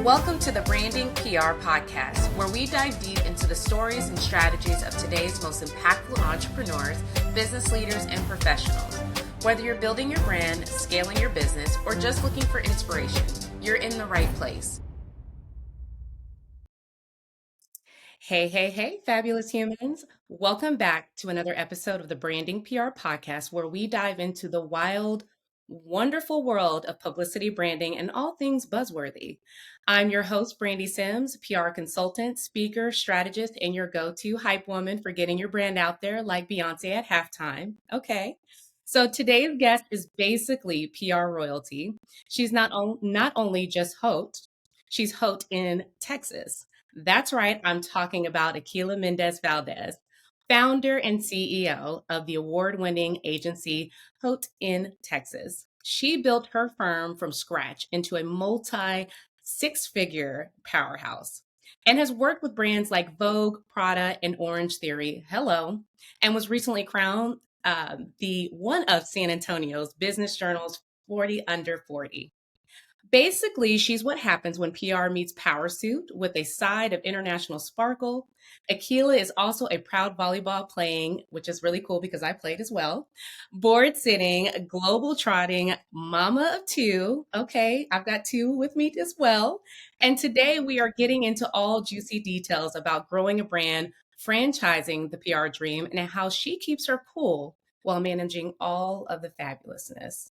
Welcome to the Brandinc PR Podcast, where we dive deep into the stories and strategies of today's most impactful entrepreneurs, business leaders, and professionals. Whether you're building your brand, scaling your business, or just looking for inspiration, you're in the right place. Hey, fabulous humans. Welcome back to another episode of the Brandinc PR Podcast, where we dive into the wild, wonderful world of publicity, branding, and all things buzzworthy. I'm your host, Brandi Sims, PR consultant, speaker, strategist, and your go-to hype woman for getting your brand out there like Beyonce at halftime. Okay. So today's guest is basically PR royalty. She's not only just Haute, she's Haute in Texas. That's right, I'm talking about Aquila Mendez-Valdez, founder and CEO of the award-winning agency Haute in Texas. She built her firm from scratch into a multi-six-figure powerhouse and has worked with brands like Vogue, Prada, and Orangetheory, and was recently crowned the one of San Antonio's Business Journal's 40 Under 40. Basically, she's what happens when PR meets power suit with a side of international sparkle. Aquila is also a proud volleyball playing, which is really cool because I played as well, board sitting, global trotting, mama of two. Okay, I've got two with me as well. And today we are getting into all juicy details about growing a brand, franchising the PR dream, and how she keeps her cool while managing all of the fabulousness.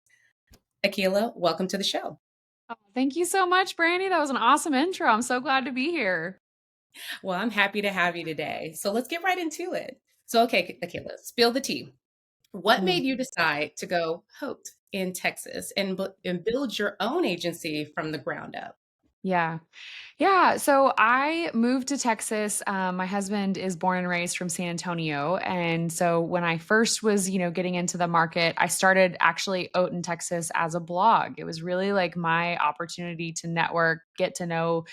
Aquila, welcome to the show. Oh, thank you so much, Brandi. That was an awesome intro. I'm so glad to be here. Well, I'm happy to have you today. So let's get right into it. So, okay, Aquila, spill the tea. What made you decide to go Haute in Texas and build your own agency from the ground up? Yeah. So I moved to Texas. My husband is born and raised from San Antonio. And so when I first was, getting into the market, I started actually out in Texas as a blog. It was really like my opportunity to network, get to know,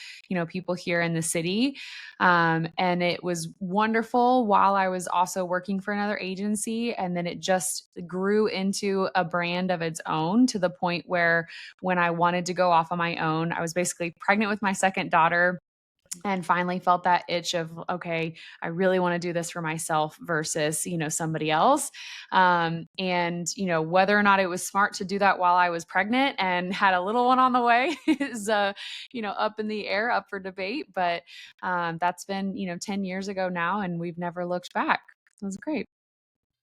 people here in the city. And it was wonderful while I was also working for another agency. And then it just grew into a brand of its own to the point where when I wanted to go off on my own, I was basically pregnant with my second daughter and finally felt that itch of, okay, I really want to do this for myself versus, somebody else. Whether or not it was smart to do that while I was pregnant and had a little one on the way is, up in the air, up for debate. But that's been, 10 years ago now, and we've never looked back. It was great.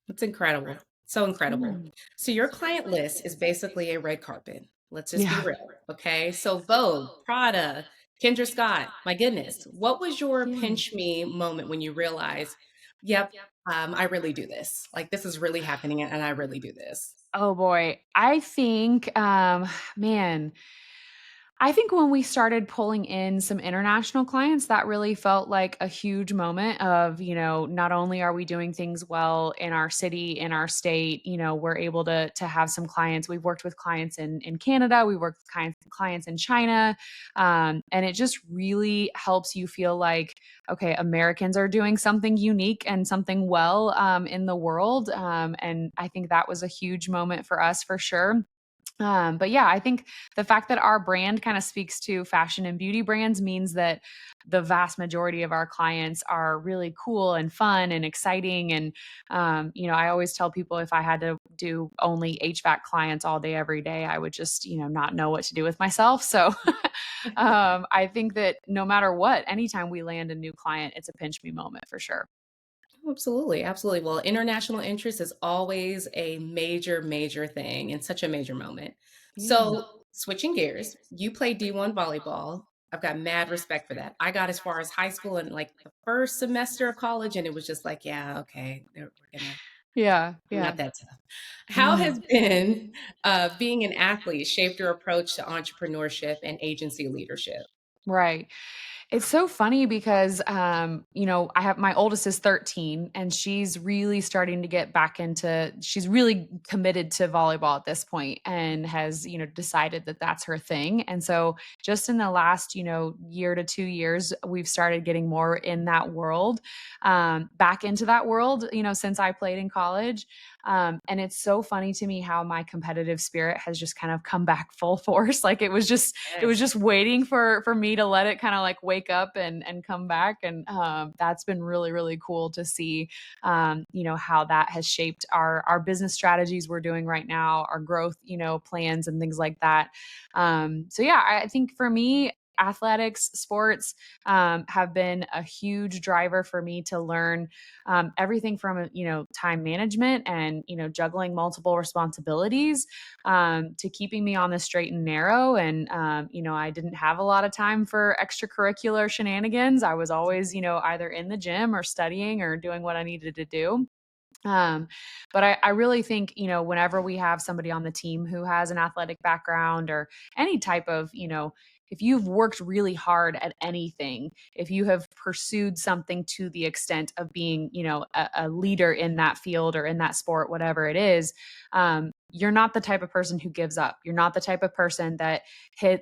That's incredible. So incredible. So your client list is basically a red carpet. Let's just be real. Okay. So Vogue, Prada, Kendra Scott, my goodness. What was your pinch me moment when you realized, yep, I really do this. Like this is really happening and I really do this. Oh boy. I think, I think when we started pulling in some international clients, that really felt like a huge moment of, not only are we doing things well in our city, in our state, we're able to have some clients. We've worked with clients in Canada, we worked with clients in China. And it just really helps you feel like, okay, Americans are doing something unique and something well in the world. And I think that was a huge moment for us for sure. But yeah, I think the fact that our brand kind of speaks to fashion and beauty brands means that the vast majority of our clients are really cool and fun and exciting. And, I always tell people if I had to do only HVAC clients all day, every day, I would just, not know what to do with myself. So I think that no matter what, anytime we land a new client, it's a pinch me moment for sure. Absolutely. Absolutely. Well, international interest is always a major thing and such a major moment. So, switching gears, you play D1 volleyball. I've got mad respect for that. I got as far as high school and like the first semester of college, and it was just like, yeah, okay, we're gonna, Yeah. not that tough. How has being an athlete shaped your approach to entrepreneurship and agency leadership? Right. It's so funny because, I have my oldest is 13 and she's really starting to get back she's really committed to volleyball at this point and has, decided that that's her thing. And so just in the last, year to 2 years, we've started getting more in that world, back into that world, since I played in college. And it's so funny to me how my competitive spirit has just kind of come back full force. Like it was Yes. just waiting for me to let it kind of like wake up and come back. And that's been really, really cool to see, how that has shaped our business strategies we're doing right now, our growth, plans and things like that. So yeah, I think for me, athletics, sports have been a huge driver for me to learn everything from, time management and, juggling multiple responsibilities to keeping me on the straight and narrow. And, I didn't have a lot of time for extracurricular shenanigans. I was always, either in the gym or studying or doing what I needed to do. Um, but I really think, whenever we have somebody on the team who has an athletic background or any type of, if you've worked really hard at anything, if you have pursued something to the extent of being, a leader in that field or in that sport, whatever it is, you're not the type of person who gives up. You're not the type of person that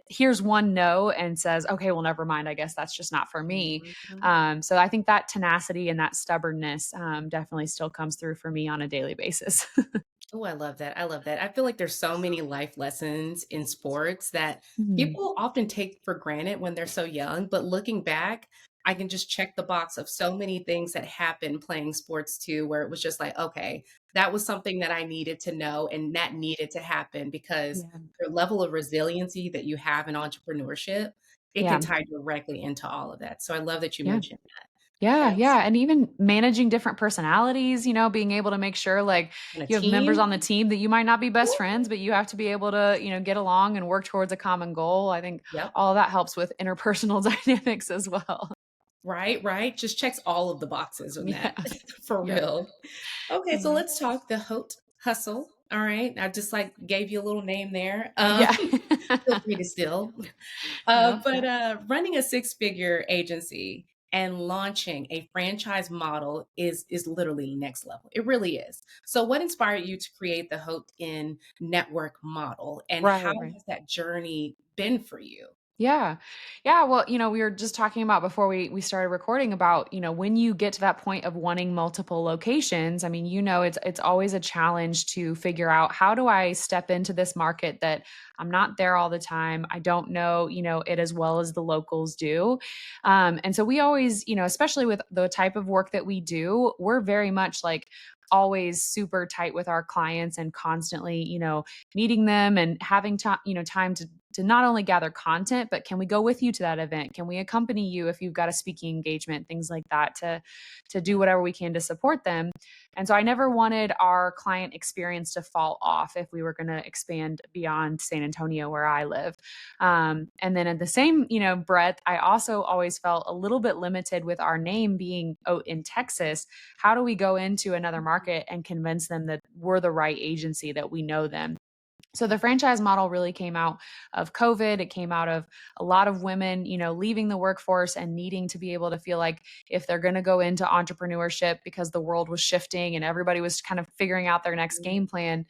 hears one no and says, okay, well, never mind. I guess that's just not for me. Mhm. So I think that tenacity and that stubbornness definitely still comes through for me on a daily basis. Oh, I love that. I love that. I feel like there's so many life lessons in sports that Mhm. people often take for granted when they're so young. But looking back, I can just check the box of so many things that happened playing sports too, where it was just like, okay, that was something that I needed to know and that needed to happen because Yeah. your level of resiliency that you have in entrepreneurship, it can Yeah. tie directly into all of that. So I love that you Yeah. mentioned that. Yeah, Yes. yeah, and even managing different personalities, being able to make sure, like, And a you have members team. on the team that you might not be best friends, but you have to be able to, get along and work towards a common goal. I think Yep. all of that helps with interpersonal dynamics as well. Right, right. Just checks all of the boxes on that Yeah. for Yep. real. Okay, so Yeah. let's talk the Haute hustle. All right. I just like gave you a little name there. Yeah. Feel free to steal. Yep, But yep. running a six-figure agency and launching a franchise model is literally next level. It really is. So what inspired you to create the Haute in network model and how Right, right. has that journey been for you? Yeah. Yeah. Well, we were just talking about before we started recording about, when you get to that point of wanting multiple locations, I mean, it's always a challenge to figure out how do I step into this market that I'm not there all the time. I don't know, it as well as the locals do. And so we always, especially with the type of work that we do, we're very much like always super tight with our clients and constantly, meeting them and having time, time to not only gather content, but can we go with you to that event? Can we accompany you if you've got a speaking engagement, things like that, to do whatever we can to support them. And so I never wanted our client experience to fall off if we were going to expand beyond San Antonio where I live. And then at the same, breadth, I also always felt a little bit limited with our name being in Texas. How do we go into another market and convince them that we're the right agency, that we know them? So the franchise model really came out of COVID. It came out of a lot of women, leaving the workforce and needing to be able to feel like if they're going to go into entrepreneurship because the world was shifting and everybody was kind of figuring out their next game plan.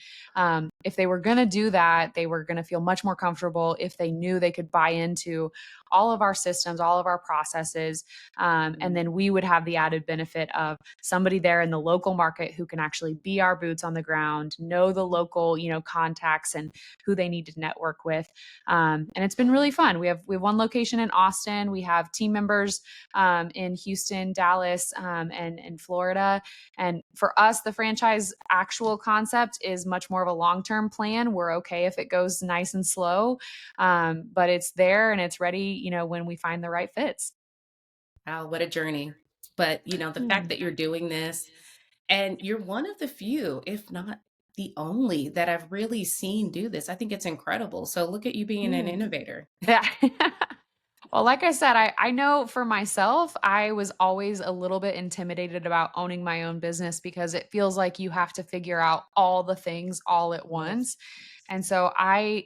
If they were going to do that, they were going to feel much more comfortable if they knew they could buy into all of our systems, all of our processes. And then we would have the added benefit of somebody there in the local market who can actually be our boots on the ground, know the local, contacts and who they need to network with. And it's been really fun. We have one location in Austin. We have team members in Houston, Dallas, and Florida. And for us, the franchise actual concept is much more of a long-term plan. We're okay if it goes nice and slow, but it's there and it's ready, when we find the right fits. Wow, what a journey. But, the fact Yeah. that you're doing this and you're one of the few, if not the only, that I've really seen do this. I think it's incredible. So look at you being an Yeah. innovator. Yeah. Well, like I said, I know for myself, I was always a little bit intimidated about owning my own business because it feels like you have to figure out all the things all at Yes. once. And so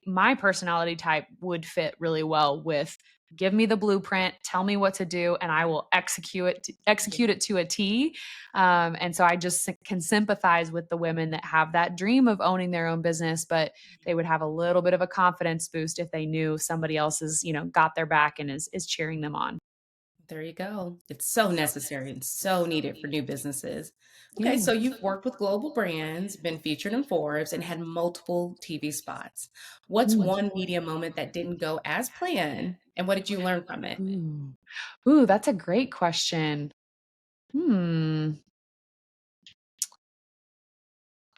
my personality type would fit really well with give me the blueprint, tell me what to do, and I will execute it to a T. And so I just can sympathize with the women that have that dream of owning their own business, but they would have a little bit of a confidence boost if they knew somebody else is, got their back and is cheering them on. There you go. It's so necessary and so needed for new businesses. Okay, Yeah. so you've worked with global brands, been featured in Forbes, and had multiple TV spots. What's Mm. one media moment that didn't go as planned, and what did you learn from it? Ooh. Ooh, that's a great question. Hmm.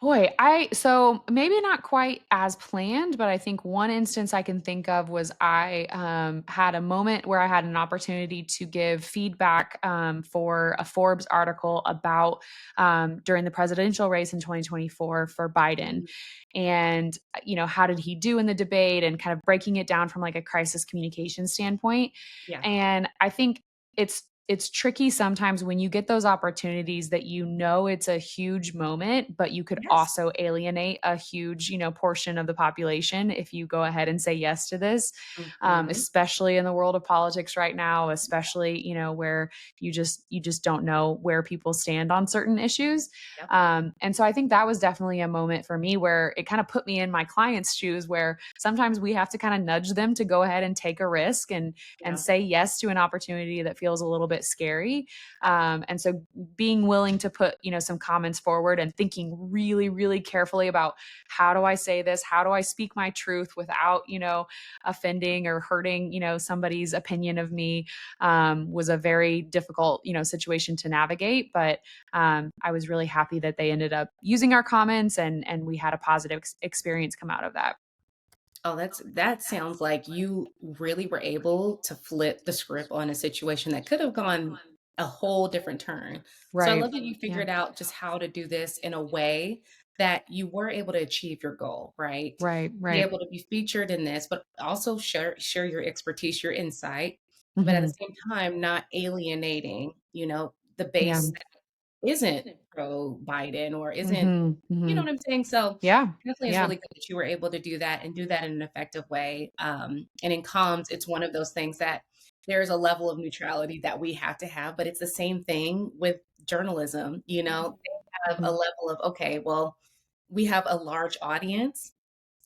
Boy, so maybe not quite as planned, but I think one instance I can think of was I had a moment where I had an opportunity to give feedback for a Forbes article about during the presidential race in 2024 for Biden. Mm, And, how did he do in the debate and kind of breaking it down from like a crisis communication standpoint. yeah. And I think it's tricky sometimes when you get those opportunities that it's a huge moment, but you could Yes. also alienate a huge, portion of the population if you go ahead and say yes to this, Hmm. especially in the world of politics right now, especially, where you just don't know where people stand on certain issues. Yep. And so I think that was definitely a moment for me where it kind of put me in my client's shoes, where sometimes we have to kind of nudge them to go ahead and take a risk and Yeah. say yes to an opportunity that feels a little bit scary. And so being willing to put, some comments forward and thinking really, really carefully about how do I say this? How do I speak my truth without, offending or hurting, somebody's opinion of me, was a very difficult, situation to navigate. But I was really happy that they ended up using our comments and we had a positive experience come out of that. Oh, that sounds like you really were able to flip the script on a situation that could have gone a whole different turn. So I Right. love that you Yeah. figured out just how to do this in a way that you were able to achieve your goal, right? Right. Be Right. able to be featured in this, but also share your expertise, your insight, but at the Hmm. same time not alienating, the Yeah. base isn't pro Biden or isn't, Hmm. you know Hmm. what I'm saying? So Yeah. definitely it's Yeah. really good that you were able to do that and do that in an effective way. And in comms, it's one of those things that there's a level of neutrality that we have to have, but it's the same thing with journalism. They have a Mhm. level of, okay, well, we have a large audience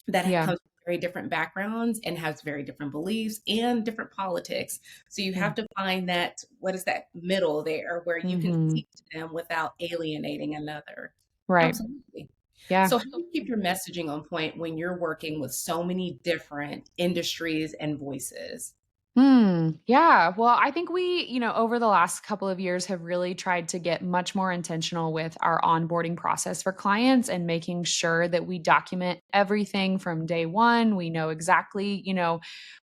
that Yeah. comes from very different backgrounds and has very different beliefs and different politics. So you Yeah. have to find that, what is that middle there where you can Mhm. speak to them without alienating another. Right. Absolutely. Yeah. So how do you keep your messaging on point when you're working with so many different industries and voices? Yeah. Well, I think we, over the last couple of years have really tried to get much more intentional with our onboarding process for clients and making sure that we document everything from day one. We know exactly,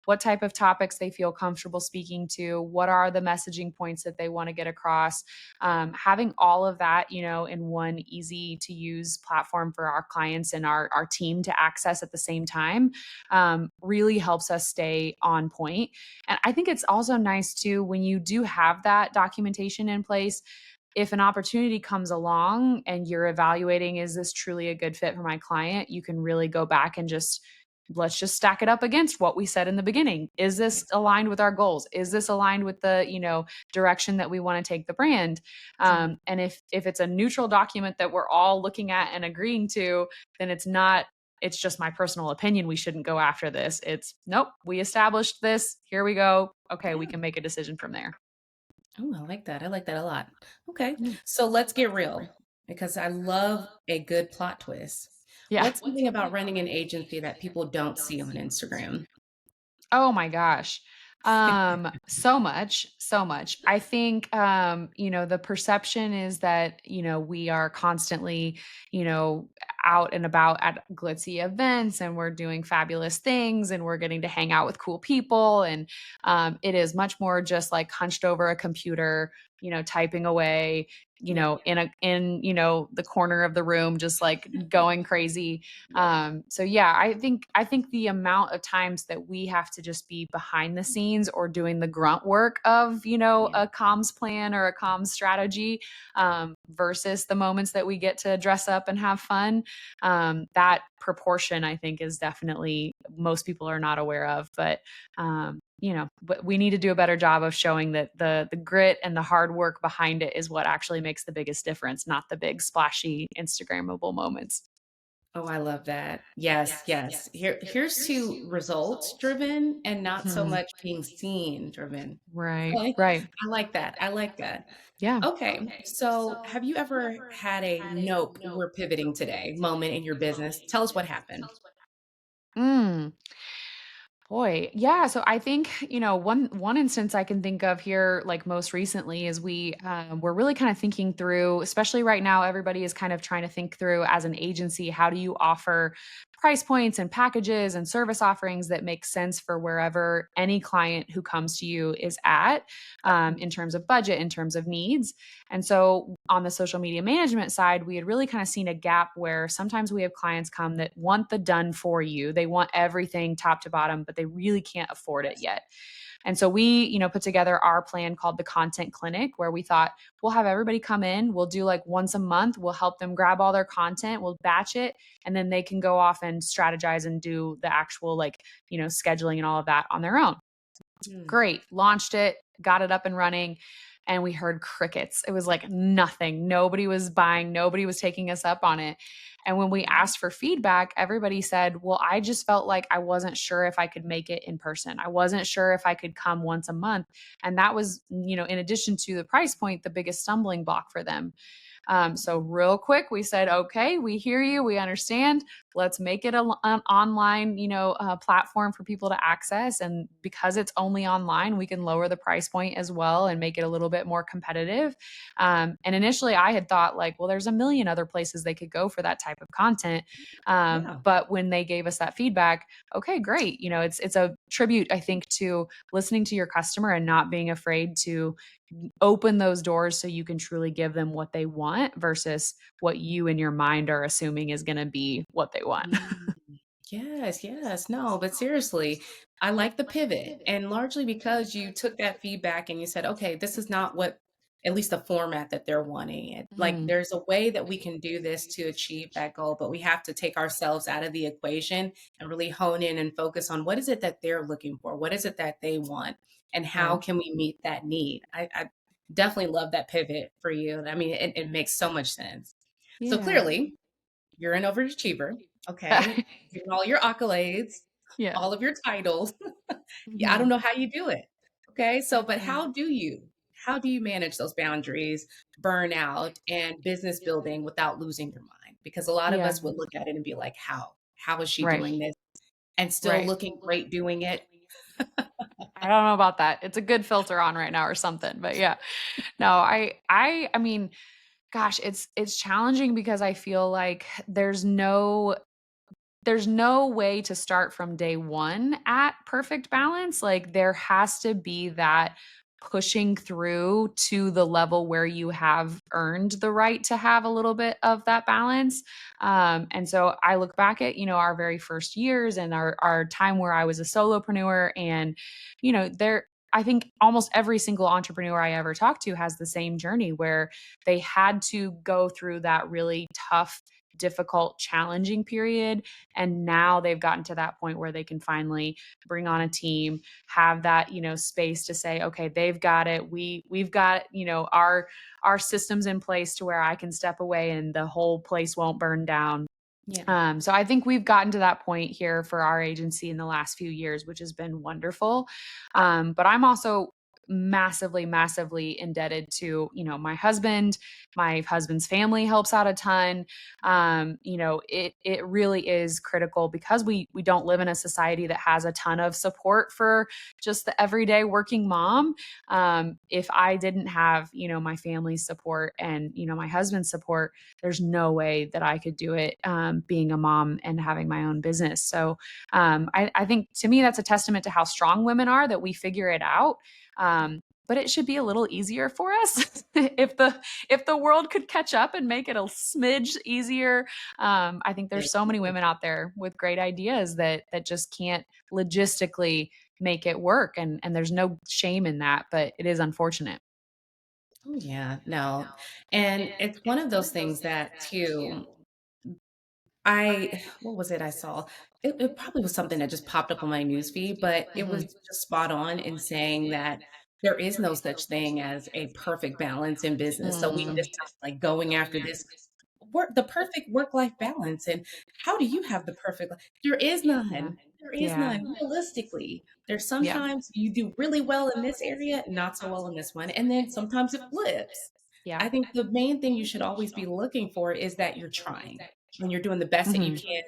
what type of topics they feel comfortable speaking to, what are the messaging points that they want to get across. Having all of that, in one easy to use platform for our clients and our team to access at the same time, really helps us stay on point. And I think it's also nice too when you do have that documentation in place. If an opportunity comes along and you're evaluating, is this truly a good fit for my client? You can really go back and let's just stack it up against what we said in the beginning. Is this aligned with our goals? Is this aligned with the, direction that we want to take the brand? Mhm. And if it's a neutral document that we're all looking at and agreeing to, then it's just my personal opinion. We shouldn't go after this. It's nope, we established this. Here we go. Okay, we Yeah. can make a decision from there. Oh, I like that. I like that a lot. Okay. Yeah. So let's get real because I love a good plot twist. Yeah. What's something about running an agency that people don't see on Instagram? Oh my gosh. So much, so much. I think the perception is that, we are constantly, you know, out and about at glitzy events and we're doing fabulous things and we're getting to hang out with cool people. And it is much more just like hunched over a computer, typing away, Yeah. in the corner of the room, just like going crazy. Yep. So yeah, I think the amount of times that we have to just be behind the scenes or doing the grunt work of, Yeah. a comms plan or a comms strategy, versus the moments that we get to dress up and have fun. That proportion I think is definitely most people are not aware of, but we need to do a better job of showing that the grit and the hard work behind it is what actually makes the biggest difference, not the big splashy Instagrammable moments. Oh, I love that. Yes, yes. Here's to results driven and not so Mhm. much being seen driven. Right, Okay. right. I like that. I like that. Yeah. Okay. So have you ever had a nope, we're pivoting today moment in your business? Tell us what happened. Mm. Boy, yeah. So I think one instance I can think of here, like most recently, is we're really kind of thinking through, especially right now, everybody is kind of trying to think through as an agency, how do you offer price points and packages and service offerings that make sense for wherever any client who comes to you is at, in terms of budget, in terms of needs. And so on the social media management side, we had really kind of seen a gap where sometimes we have clients come that want the done for you. They want everything top to bottom, but they really can't afford it yet. And so we, put together our plan called the Content Clinic, where we thought we'll have everybody come in, we'll do like once a month, we'll help them grab all their content, we'll batch it, and then they can go off and strategize and do the actual scheduling and all of that on their own. Mm. Great. Launched it, got it up and running, and we heard crickets. It was like nothing. Nobody was buying, nobody was taking us up on it. And when we asked for feedback, everybody said, "Well, I just felt like I wasn't sure if I could make it in person. I wasn't sure if I could come once a month." And that was, in addition to the price point, the biggest stumbling block for them. So real quick, we said, okay, we hear you, we understand. Let's make it an online, platform for people to access. And because it's only online, we can lower the price point as well and make it a little bit more competitive. And initially, I had thought like, well, there's a million other places they could go for that type of content. Yeah. But when they gave us that feedback, okay, great. It's a tribute, I think, to listening to your customer and not being afraid to open those doors so you can truly give them what they want versus what you in your mind are assuming is going to be what they want. Mm. Yes, yes. No, but seriously, I like the pivot. And largely because you took that feedback and you said, okay, this is not what, at least the format that they're wanting. Like, Mm, there's a way that we can do this to achieve that goal, but we have to take ourselves out of the equation and really hone in and focus on what is it that they're looking for? What is it that they want? And how right. can we meet that need? I definitely love that pivot for you. I mean, it makes so much sense. So Yeah. clearly, you're an overachiever, okay? Getting all your accolades, Yeah. all of your titles. Yeah, I don't Mhm. know how you do it. Okay? So, but Yeah. how do you manage those boundaries, burnout, and business building without losing your mind? Because a lot of Yeah. us would look at it and be like, "How? How is she Right. doing this and still Right. looking great doing it?" I don't know about that. It's a good filter on right now or something. But yeah. No, I mean, gosh, it's challenging because I feel like there's no way to start from day one at perfect balance. Like there has to be that pushing through to the level where you have earned the right to have a little bit of that balance. And so I look back at, our very first years and our time where I was a solopreneur and, I think almost every single entrepreneur I ever talked to has the same journey where they had to go through that really tough, difficult, challenging period, and now they've gotten to that point where they can finally bring on a team, have that space to say, okay, they've got it, we've got our systems in place to where I can step away and the whole place won't burn down. Yeah. So I think we've gotten to that point here for our agency in the last few years, which has been wonderful. But I'm also massively, massively indebted to, my husband. My husband's family helps out a ton. It really is critical because we don't live in a society that has a ton of support for just the everyday working mom. If I didn't have, my family's support and, my husband's support, there's no way that I could do it, being a mom and having my own business. So I think to me, that's a testament to how strong women are that we figure it out. But it should be a little easier for us if the world could catch up and make it a smidge easier. I think Yeah. there's so many women out there with great ideas that just can't logistically make it work, and there's no shame in that, but it is unfortunate. Oh, yeah. No. And it's one of those things that too what was it I saw? It probably was something that just popped up on my newsfeed, but it was Mhm. just spot on in saying that there is no such thing as a perfect balance in business. So we Mm. just like going after this. the perfect work-life balance, and how do you have the perfect there is Yeah. none. There is Yeah. none. Realistically, there's Yeah. sometimes you do really well in this area, not so well in this one, and then sometimes it flips. Yeah. I think the main thing you should always be looking for is that you're trying and you're doing the best that you Mhm. can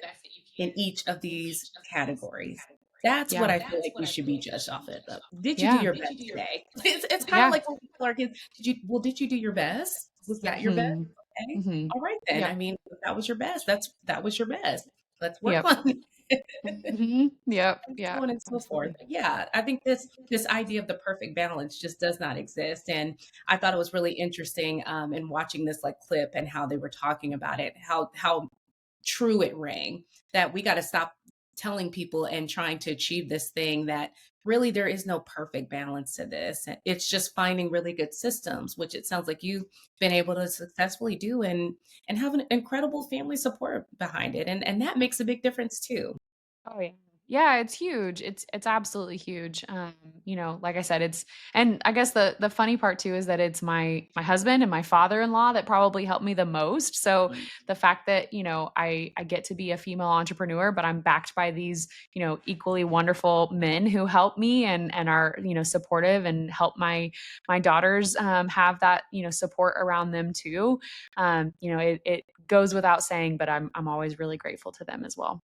in each of these categories. That's what Yeah. I feel like you should be judged off of. Did you do Yeah. your best today? It's kind of Yeah. like when people are kids. Did you do your best? Was that your best? Mhm. Okay. Mhm. All right then. I Yep. mean, if that was your best. That was your best. Let's work Yep. on it. Mhm. Yep. And Yeah. so on and so forth. Absolutely. But yeah, I think this idea of the perfect balance just does not exist. And I thought it was really interesting in watching this like clip and how they were talking about it, how true it rang, that we got to stop telling people and trying to achieve this thing that really there is no perfect balance to this. It's just finding really good systems, which it sounds like you've been able to successfully do and have an incredible family support behind it. And that makes a big difference too. Oh yeah. Yeah, it's huge. It's absolutely huge. Like I said, it's and I guess the funny part too is that it's my husband and my father-in-law that probably helped me the most. So the fact that, I get to be a female entrepreneur, but I'm backed by these, equally wonderful men who help me and are, supportive and help my daughters have that, support around them too. It goes without saying, but I'm always really grateful to them as well.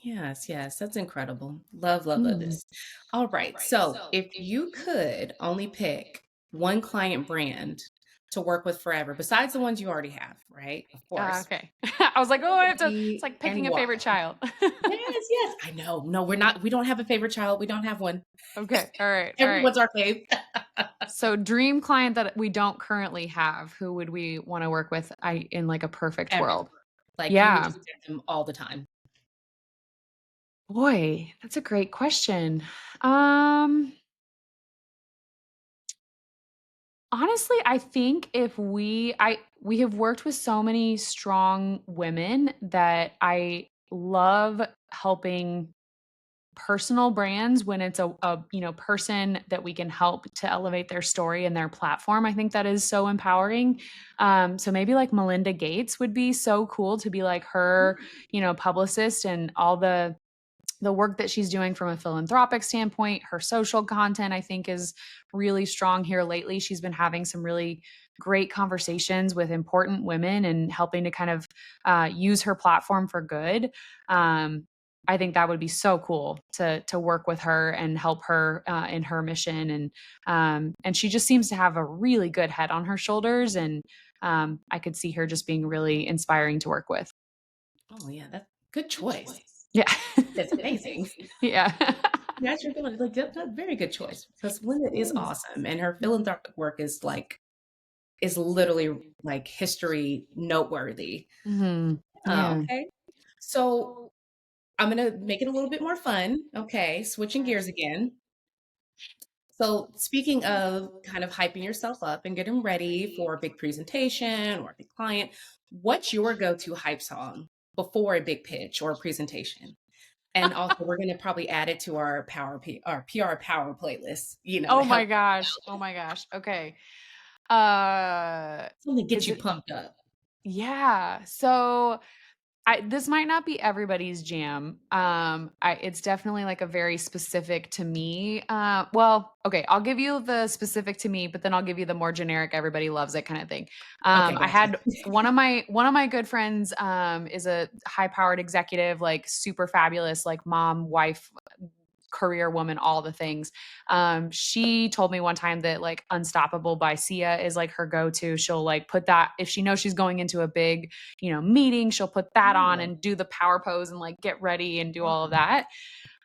Yes, yes, that's incredible. Love, love, love Mm. this. All right. So, if you could only pick one client brand to work with forever, besides the ones you already have, right? Of course. Okay. I was like, "Oh, I Would have it to." It's be like and picking a why? favorite child. Yes, yes. I know. No, we're not. We don't have a favorite child. We don't have one. Okay. All right. All right. Everyone's our fave. So dream client that we don't currently have, who would we wanna work with, in like a perfect Ever. world? Like you would Yeah. just get them all the time. Boy, that's a great question. Um, Honestly, I think if we have worked with so many strong women that I love helping personal brands when it's a person that we can help to elevate their story and their platform. I think that is so empowering. So maybe like Melinda Gates would be so cool to be like her, publicist and all the work that she's doing from a philanthropic standpoint. Her social content, I think, is really strong here lately. She's been having some really great conversations with important women and helping to kind of use her platform for good. Um, I think that would be so cool to work with her and help her in her mission, and she just seems to have a really good head on her shoulders, and I could see her just being really inspiring to work with. Oh yeah, that's good choice. Yeah, That's amazing. yeah. That's your feeling. Like that's a very good choice because Linda is awesome, and her philanthropic work is literally like history noteworthy. Mhm. Oh, Yeah. okay. So I'm gonna make it a little bit more fun. Okay, switching gears again. So speaking of kind of hyping yourself up and getting ready for a big presentation or a big client, what's your go-to hype song before a big pitch or a presentation? And also, we're gonna probably add it to our PR power playlist, to Oh help my gosh. Oh my gosh. Okay. Uh, something get is you it pumped up. Yeah. So this might not be everybody's jam. It's definitely like a very specific to me. Well, okay, I'll give you the specific to me, but then I'll give you the more generic, everybody loves it kind of thing. Okay, I gotcha. had one of my good friends is a high powered executive, like super fabulous, like mom, wife, career woman, all the things. She told me one time that like Unstoppable by Sia is like her go-to. She'll like put that if she knows she's going into a big, meeting, she'll put that on Oh, and do the power pose and like get ready and do all of awesome.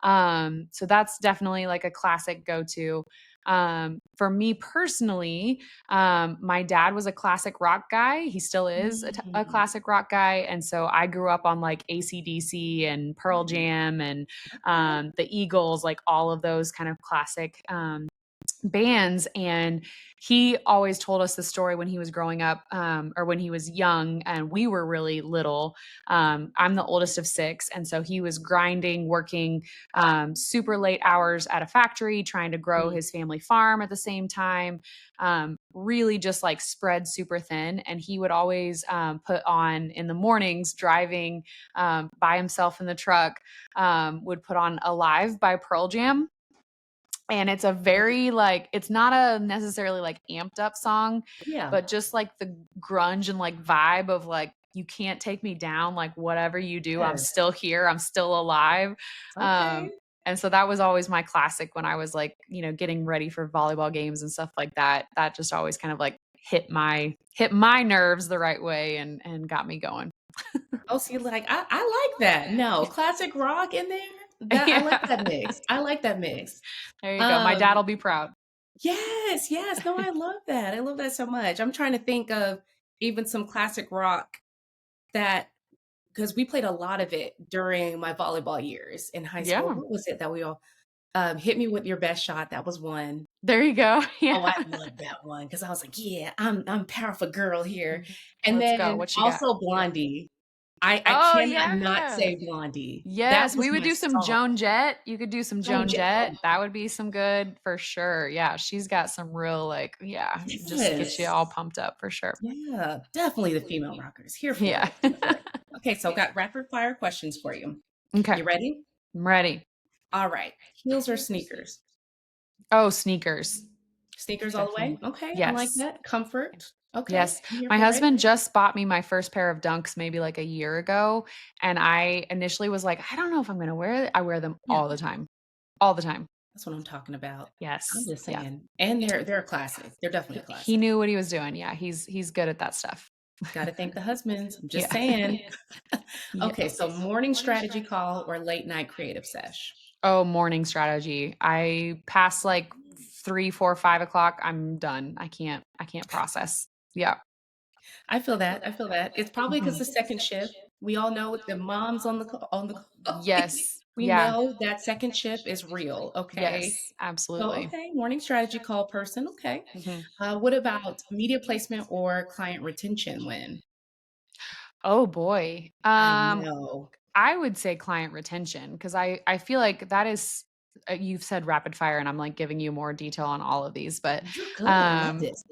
that. So that's definitely like a classic go-to. For me personally, my dad was a classic rock guy. He still is a Mm, classic rock guy. And so I grew up on like AC/DC and Pearl Jam and okay. the Eagles, like all of those kind of classic bands. And he always told us the story when he was growing up, or when he was young and we were really little. I'm the oldest of six. And so he was grinding, working super late hours at a factory, trying to grow Mm. his family farm at the same time, really just like spread super thin. And he would always put on in the mornings, driving by himself in the truck, would put on Alive by Pearl Jam. And it's a very like, it's not a necessarily like amped up song, Yeah. but just like the grunge and like vibe of like, you can't take me down, like whatever you do, I'm Yes. still here, I'm still alive. Okay. And so that was always my classic when I was like, getting ready for volleyball games and stuff like that. That just always kind of like hit my nerves the right way and got me going. Oh, so you like I like that. No, classic rock in there. That I like that Yeah. mix. I like that mix. There you go. My dad'll Um, be proud. yes, yes. No, I love that. I love that so much. I'm trying to think of even some classic rock that because we played a lot of it during my volleyball years in high school. Yeah. What was it that we all hit me with your best shot? That was one. There you go. Oh, I Yeah. love that one because I was like, yeah, I'm powerful girl here. Mhm. And Let's go. then What you got? also Blondie. I Oh, cannot not yeah. say Blondie. That Yes, was we would my do some song. Joan Jett. You could do some Joan Joan Jett. Jett. That would be some good for sure. Yeah, she's got some real like, yeah, just get you Yes. all pumped up for sure. Yeah, definitely the female rockers. Here for Yeah. it. Here for it. Okay, so got rapid fire questions for you. Okay, You ready? I'm ready. All right. Heels or sneakers? Oh, sneakers. Sneakers all the way? Definitely. Okay, I like Yes. that. Comfort. Okay, Yes. I'm here My for it. husband just bought me my first pair of Dunks maybe like a year ago. And I initially was like, I don't know if I'm going to wear it. I wear them Yeah, all the time. All the time. that's what I'm talking about. I'm Yes. just Yeah. saying. And they're a classic. They're definitely a He classic. knew what he was doing. Yeah. He's good at that stuff. Gotta thank the husbands. I'm just Yeah. saying. Okay, Yes. so morning strategy call or late night creative sesh? Oh, morning strategy. I pass like 3, 4, 5 o'clock. I'm done. I can't process. Yeah. I feel that. I feel that. It's probably because Mhm. the second shift. We all know the moms on the call. Yes. We Yeah. know that second shift is real. Okay. Yes. So Absolutely. okay, morning strategy call person. Okay. Mhm. What about media placement or client retention win? Oh boy. I know. I would say client retention because I feel like that is you've said rapid fire and I'm like giving you more detail on all of these, but You're good. I love um this.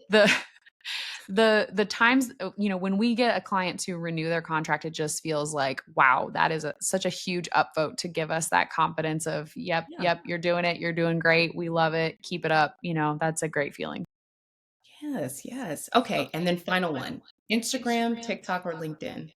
the the times when we get a client to renew their contract, it just feels like wow, that is such a huge upvote to give us that confidence of yep, Yeah. yep, you're doing it, you're doing great, we love it, keep it up. That's a great feeling. Yes. Yes. Okay. And then final one: Instagram, TikTok, or LinkedIn.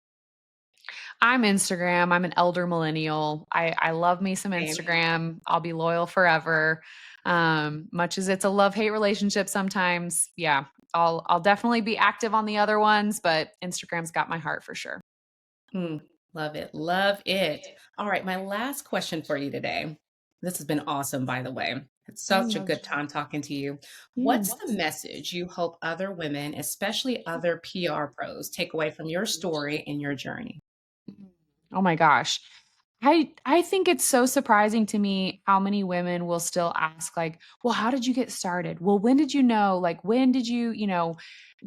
I'm Instagram. I'm an elder millennial. I love me some Same. Instagram. I'll be loyal forever. Much as it's a love-hate relationship sometimes. Yeah. I'll definitely be active on the other ones, but Instagram's got my heart for sure. Mm, love it. Love it. All right. My last question for you today. This has been awesome, by the way. It's such a Mm, good time talking to you. yeah. What's the message you hope other women, especially other PR pros, take away from your story and your journey? Mm. Oh my gosh. I think it's so surprising to me how many women will still ask like, "Well, how did you get started? Well, when did you know? Like when did you,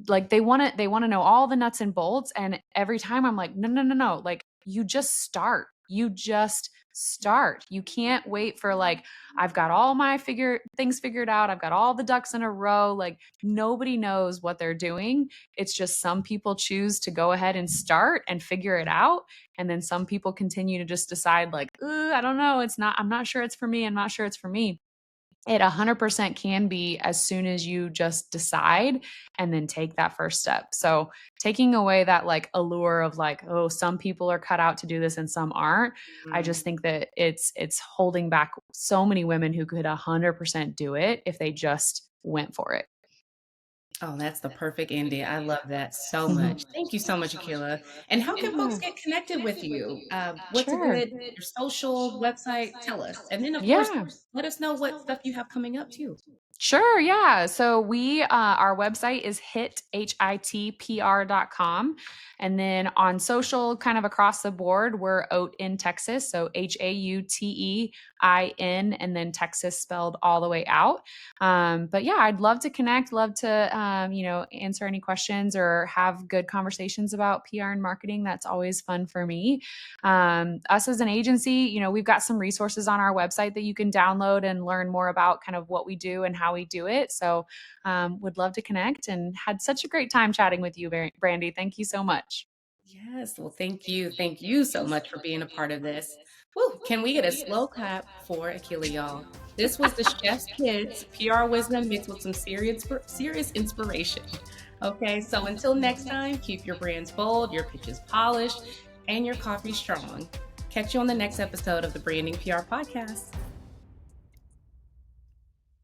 like they want to know all the nuts and bolts and every time I'm like, "No, no, no, no. Like you just start. You just start. You can't wait for like I've got all my figure things figured out. I've got all the ducks in a row. Like nobody knows what they're doing. It's just some people choose to go ahead and start and figure it out and then some people continue to just decide like, I don't know, I'm not sure it's for me. I'm not sure it's for me. It 100% can be as soon as you just decide and then take that first step. So, taking away that like allure of like, oh, some people are cut out to do this and some aren't. I Mm. just think that it's holding back so many women who could 100% do it if they just went for it. Oh, that's the perfect ending. I love that so much. Mhm. Thank you so much, Aquila. And how can folks Yeah. get connected with you? What's a Sure. good your social website? Tell us. And then, of course, Yeah. let us know what stuff you have coming up too. Sure, yeah. So our website is hitpr.com. And then on social, kind of across the board, we're Haute in Texas. So HAUTEIN, and then Texas spelled all the way out. But yeah, I'd love to connect, love to, answer any questions or have good conversations about PR and marketing. That's always fun for me. Us as an agency, we've got some resources on our website that you can download and learn more about kind of what we do and how we do it. So would love to connect, and had such a great time chatting with you, Brandi. Thank you so much. Yes. Well, thank you. Thank you so much for being a part of this. Woo, can we get a slow clap for Aquila, y'all? This was the Chef's Kids PR wisdom mixed with some serious inspiration. Okay, so until next time, keep your brands bold, your pitches polished, and your coffee strong. Catch you on the next episode of the Brandinc PR Podcast.